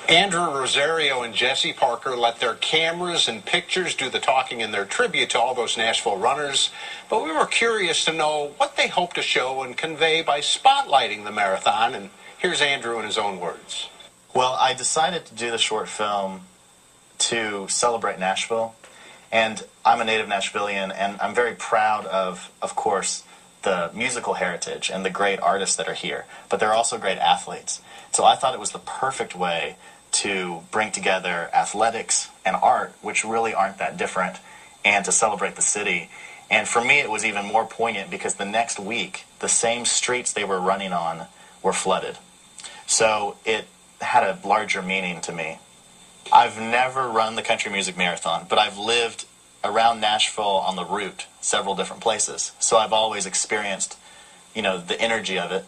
Andrew Rosario and Jesse Parker let their cameras and pictures do the talking in their tribute to all those Nashville runners, but we were curious to know what they hope to show and convey by spotlighting the marathon, and here's Andrew in his own words. Well, I decided to do the short film to celebrate Nashville, and I'm a native Nashvilleian, and I'm very proud of course, the musical heritage and the great artists that are here, but they're also great athletes. So I thought it was the perfect way to bring together athletics and art, which really aren't that different, and to celebrate the city. And for me, it was even more poignant because the next week, the same streets they were running on were flooded. So it had a larger meaning to me. I've never run the Country Music Marathon, but I've lived around Nashville on the route, several different places. So I've always experienced, the energy of it.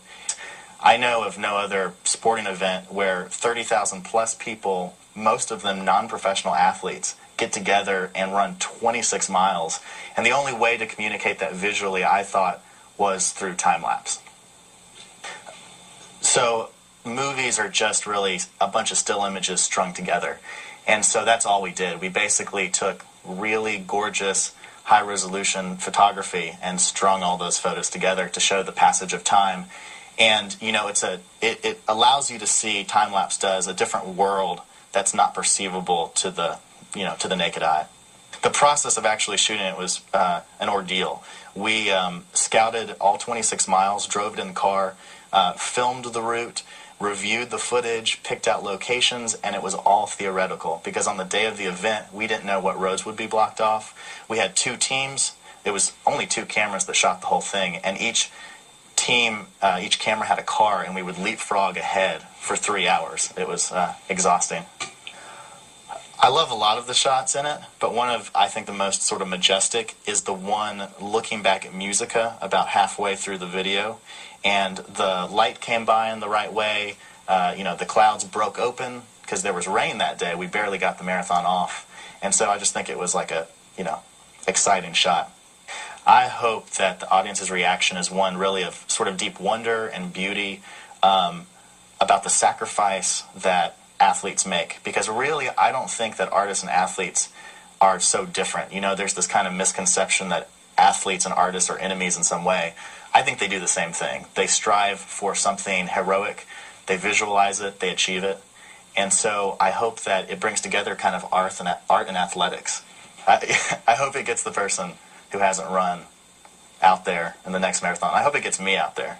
I know of no other sporting event where 30,000 plus people, most of them non-professional athletes, get together and run 26 miles. And the only way to communicate that visually, I thought, was through time lapse. So movies are just really a bunch of still images strung together. And so that's all we did. We basically took really gorgeous, high-resolution photography and strung all those photos together to show the passage of time. And, it allows you to see, time-lapse does, a different world that's not perceivable to the naked eye. The process of actually shooting it was an ordeal. We scouted all 26 miles, drove it in the car, filmed the route, reviewed the footage, picked out locations, and it was all theoretical because on the day of the event, we didn't know what roads would be blocked off. We had 2 teams. It was only 2 cameras that shot the whole thing, and each camera had a car, and we would leapfrog ahead for 3 hours. It was exhausting. I love a lot of the shots in it, but one of, I think, the most sort of majestic is the one looking back at Musica about halfway through the video, and the light came by in the right way. The clouds broke open because there was rain that day. We barely got the marathon off, and so I just think it was like a, exciting shot. I hope that the audience's reaction is one really of sort of deep wonder and beauty about the sacrifice that athletes make. Because really, I don't think that artists and athletes are so different. There's this kind of misconception that athletes and artists are enemies in some way. I think they do the same thing. They strive for something heroic. They visualize it. They achieve it. And so I hope that it brings together kind of art and athletics. I hope it gets the person who hasn't run out there in the next marathon. I hope it gets me out there.